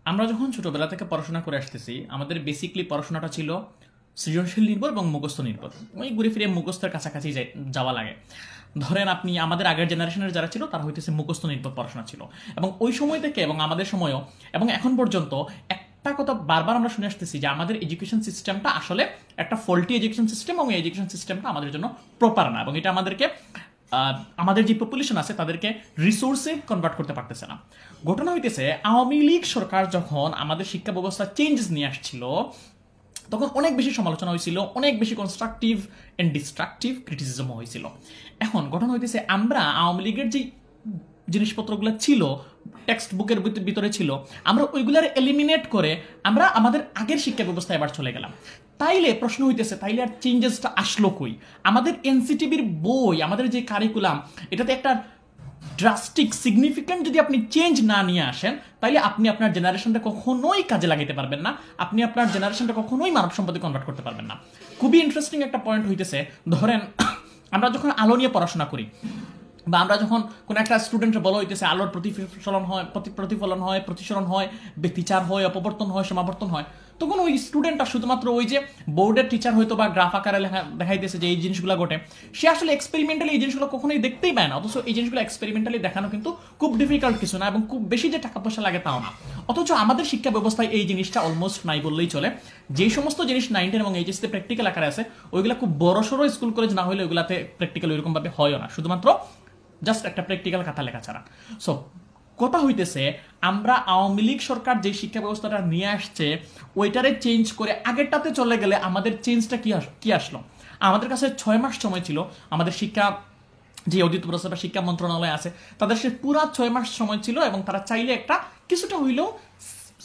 আমরা যখন ছোটবেলা থেকে পড়াশোনা করে আসতেছি আমাদের বেসিকলি পড়াশোনাটা ছিল সৃজনশীল নির্ভর এবং মুখস্থ নির্ভর। ওই ঘুরে ফিরে মুখস্থের কাছাকাছি যাওয়া লাগে। ধরেন আপনি আমাদের আগের জেনারেশনের যারা ছিল তারা হইতেছে মুখস্থ নির্ভর পড়াশোনা ছিল, এবং ওই সময় থেকে এবং আমাদের সময়ও এবং এখন পর্যন্ত একটা কথা বারবার আমরা শুনে আসতেছি যে আমাদের এডুকেশন সিস্টেমটা আসলে একটা ফল্টি এডুকেশন সিস্টেম, এবং এই এডুকেশন সিস্টেমটা আমাদের জন্য প্রপার না, এবং এটা আমাদেরকে আমাদের যে পপুলেশন আছে তাদেরকে রিসোর্সে কনভার্ট করতে পারতেছে না। ঘটনা হইতেছে আওয়ামী লীগ সরকার যখন আমাদের শিক্ষা ব্যবস্থা চেঞ্জেস নিয়ে আসছিল তখন অনেক বেশি সমালোচনা হয়েছিল, অনেক বেশি কনস্ট্রাকটিভ অ্যান্ড ডিস্ট্রাকটিভ ক্রিটিসিজমও হয়েছিল। এখন ঘটনা হইতেছে আমরা আওয়ামী লীগের যে জিনিসপত্রগুলো ছিল টেক্সট বুকের ভিতরে ছিল আমরা ওইগুলার এলিমিনেট করে আমরা আমাদের আগের শিক্ষা ব্যবস্থায় এবার চলে গেলাম। তাইলে প্রশ্ন হইতেছে তাইলে আর চেঞ্জেসটা আসলো কই? আমাদের এনসিটিভির বই, আমাদের যে কারিকুলাম, এটাতে একটা ড্রাস্টিক সিগনিফিক্যান্ট যদি আপনি চেঞ্জ না নিয়ে আসেন তাইলে আপনি আপনার জেনারেশনটা কখনোই কাজে লাগাতে পারবেন না, আপনি আপনার জেনারেশনটা কখনোই মানব সম্পদে কনভার্ট করতে পারবেন না। খুবই ইন্টারেস্টিং একটা পয়েন্ট হইতেছে, ধরেন আমরা যখন আলো নিয়ে পড়াশোনা করি বা আমরা যখন কোনো একটা স্টুডেন্টের বলা হইতেছে আলোর প্রতিফলন হয়, প্রতিসরণ হয়, ব্যতিচার হয়, অপবর্তন হয়, সমাবর্তন হয়, তখন ওই স্টুডেন্টটা শুধুমাত্র ওই যে বোর্ডের টিচার হয়তো বা গ্রাফ আকারে দেখাইতেছে যে এই জিনিসগুলো ঘটে, সে আসলে এক্সপেরিমেন্টালি এই জিনিসগুলো কখনোই দেখতেই পায় না। অথচ এই জিনিসগুলো এক্সপেরিমেন্টালি দেখানো কিন্তু খুব ডিফিকাল্ট কিছু না, এবং খুব বেশি যে টাকা পয়সা লাগে তাও না। অথচ আমাদের শিক্ষা ব্যবস্থায় এই জিনিসটা অলমোস্ট নাই বললেই চলে। যে সমস্ত জিনিস 9, 10 এবং এইচএসতে প্র্যাকটিক্যাল আকারে আছে ওইগুলো খুব বড় সড়ো স্কুল কলেজ না হলে ওইগুলাতে প্র্যাকটিক্যাল ওইরকম ভাবে হয়ও না, শুধুমাত্র জাস্ট একটা প্র্যাকটিক্যাল খাতা লেখা ছাড়া। সো কথা হইতেছে আমরা আওয়ামী লীগ সরকার যে শিক্ষা ব্যবস্থাটা নিয়ে আসছে ওইটারে চেঞ্জ করে আগেরটাতে চলে গেলে আমাদের চেঞ্জটা কি আসলো? আমাদের কাছে 6 মাস সময় ছিল, আমাদের শিক্ষা যে অধিদপ্তর বা শিক্ষা মন্ত্রণালয় আছে তাদের সে পুরা 6 মাস সময় ছিল, এবং তারা চাইলে একটা কিছুটা হইলেও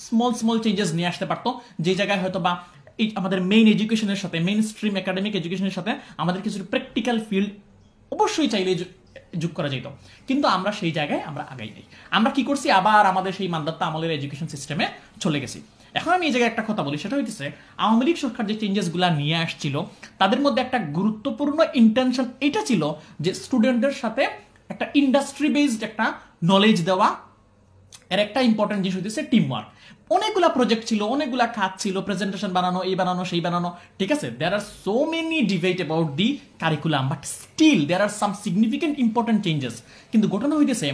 স্মল স্মল চেঞ্জেস নিয়ে আসতে পারতো, যে জায়গায় হয়তো বা এই আমাদের মেইন এডুকেশনের সাথে, মেইন স্ট্রিম একাডেমিক এডুকেশনের সাথে আমাদের কিছু প্র্যাকটিক্যাল ফিল্ড অবশ্যই চাইলে যোগ করা যেত। কিন্তু আমরা সেই জায়গায় আমরা আগাই নাই। আমরা কি করছি, আবার আমাদের সেই মান্দাত্তা আমলের এডুকেশন সিস্টেমে চলে গেছি। এখন আমি এই জায়গায় একটা কথা বলি, সেটা হইতেছে আওয়ামী লীগ সরকার যে চেঞ্জেসগুলো নিয়ে আসছিল তাদের মধ্যে একটা গুরুত্বপূর্ণ ইন্টেনশন এটা ছিল যে স্টুডেন্টদের সাথে একটা ইন্ডাস্ট্রি বেসড একটা নলেজ দেওয়া। এর একটা ইম্পর্টেন্ট জিনিস হইতেছে টিম ওয়ার্ক। অনেকগুলা প্রজেক্ট ছিল, অনেকগুলা কাজ ছিল, প্রেজেন্টেশন বানানো, এই বানানো, সেই বানানো, ঠিক আছে। There are so many debate about the curriculum, but still there are some significant important changes. কিন্তু ঘটনা হইতেছে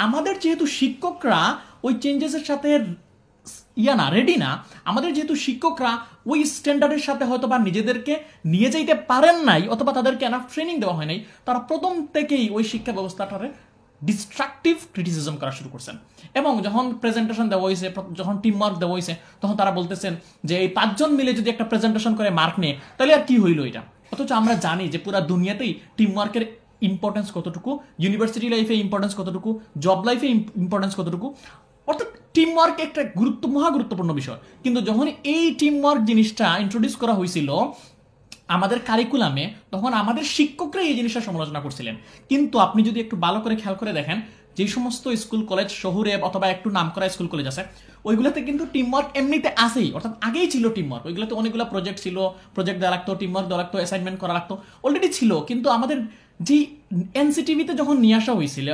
আমাদের যেহেতু শিক্ষকরা ওই চেঞ্জেসের সাথে না রেডি না, আমাদের যেহেতু শিক্ষকরা ওই স্ট্যান্ডার্ডের সাথে হয়তো বা নিজেদেরকে নিয়ে যাইতে পারেন নাই, অথবা তাদেরকে এনাফ ট্রেনিং দেওয়া হয় নাই, তারা প্রথম থেকেই ওই শিক্ষা ব্যবস্থাটারে ডিস্ট্রাকটিভ ক্রিটিসিজম করা শুরু করছেন। এবং যখন প্রেজেন্টেশন দেওয়া হয়েছে, যখন টিম ওয়ার্ক দেওয়া হয়েছে, তখন তারা বলতেছেন যে এই 5 জন মিলে যদি একটা প্রেজেন্টেশন করে মার্ক নেয় তাহলে আর কি হইলো এটা। অথচ আমরা জানি যে পুরো দুনিয়াতেই টিম ওয়ার্কের ইম্পর্টেন্স কতটুকু, ইউনিভার্সিটি লাইফে ইম্পর্টেন্স কতটুকু, জব লাইফে ইম্পর্টেন্স কতটুকু। অর্থাৎ টিম ওয়ার্ক একটা মহা গুরুত্বপূর্ণ বিষয়। কিন্তু যখন এই টিম ওয়ার্ক জিনিসটা ইন্ট্রোডিউস করা হয়েছিল আমাদের কারিকুলামে, তখন আমাদের শিক্ষকরা এই জিনিসটা সমালোচনা করছিলেন। কিন্তু আপনি যদি একটু ভালো করে খেয়াল করে দেখেন, যে সমস্ত স্কুল কলেজ শহুরে অথবা একটু নামকরা স্কুল কলেজ আছে ওইগুলোতে কিন্তু টিম ওয়ার্ক এমনিতে আসেই, অর্থাৎ আগেই ছিল টিম ওয়ার্ক। ওইগুলোতে অনেকগুলো প্রজেক্ট ছিল, প্রজেক্ট দেওয়া লাগতো, টিম ওয়ার্ক দেওয়া লাগতো, অ্যাসাইনমেন্ট করা লাগতো, অলরেডি ছিল। কিন্তু আমাদের যে এনসিটিভিতে যখন নিয়ে আসা হয়েছিল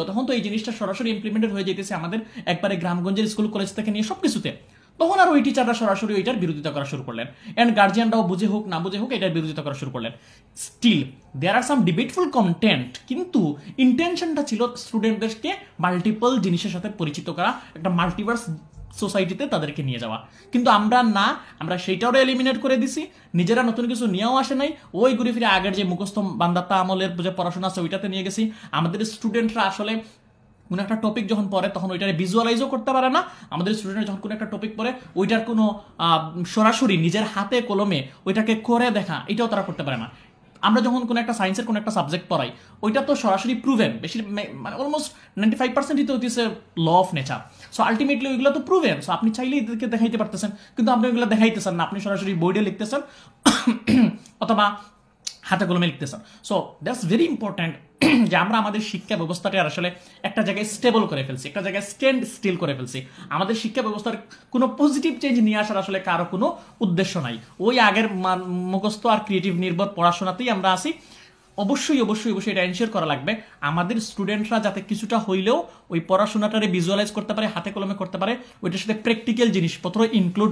তখন তো এই জিনিসটা সরাসরি ইমপ্লিমেন্টেড হয়ে যেতেছে আমাদের একবারে গ্রামগঞ্জের স্কুল কলেজ থেকে নিয়ে সবকিছুতে। তখন আর ওই টিচাররা সরাসরি ওইটার বিরোধিতা করা শুরু করলেন, এন্ড গার্জিয়ানরাও বুঝে হোক না বুঝে হোক এটার বিরোধিতা করা শুরু করলেন। Still there are some ডিবেটফুল content, কিন্তু ইন্টেনশনটা ছিল স্টুডেন্টদেরকে মাল্টিপল জিনিসের সাথে পরিচিত করা, একটা মাল্টিভার্স সোসাইটিতে তাদেরকে নিয়ে যাওয়া। কিন্তু আমরা সেইটাও এলিমিনেট করে দিছি, নিজেরা নতুন কিছু নিয়েও আসে নাই, ওই ঘুরে ফিরে আগের যে মুখস্থ বান্দাত্তা আমলের যে পড়াশোনা আছে ওইটাতে নিয়ে গেছি। আমাদের স্টুডেন্টরা আসলে কোনো একটা টপিক যখন পড়ে তখন ওইটারে ভিজুয়ালাইজও করতে পারে না। আমাদের স্টুডেন্ট যখন কোনো একটা টপিক পড়ে ওইটার কোনো সরাসরি নিজের হাতে কলমে ওইটাকে করে দেখা এটাও তারা করতে পারে না। আমরা যখন কোনো একটা সায়েন্সের কোনো একটা সাবজেক্ট পড়াই ওইটা তো সরাসরি প্রুভেন, বেশি মানে অলমোস্ট 95% তো হচ্ছে law of nature. So ultimately ওইগুলো তো প্রুভেন। সো আপনি চাইলেই এদেরকে দেখাইতে পারতেছেন, কিন্তু আপনি ওইগুলো দেখাইতেছেন না, আপনি সরাসরি বোর্ডে লিখতেছেন অথবা হাতে কলমে লিখতেছেন। সো দ্যাটস ভেরি ইম্পর্ট্যান্ট যে আমরা আমাদের শিক্ষা ব্যবস্থাটা আসলে একটা জায়গায় স্টেবল করে ফেলছি, একটা জায়গায় স্ট্যান্ড স্টিল করে ফেলছি। আমাদের শিক্ষা ব্যবস্থার কোনো পজিটিভ চেঞ্জ নিয়ে আসার আসলে কারো কোনো উদ্দেশ্য নাই। ওই আগের মুখস্থ আর ক্রিয়েটিভ নির্ভর পড়াশোনাতেই আমরা আসি। অবশ্যই অবশ্যই অবশ্যই এটা এনশিওর করা লাগবে আমাদের স্টুডেন্টরা যাতে কিছুটা হইলেও ওই পড়াশোনাটারে ভিজুয়ালাইজ করতে পারে, হাতে কলমে করতে পারে, ওইটার সাথে প্র্যাকটিক্যাল জিনিসপত্র ইনক্লুড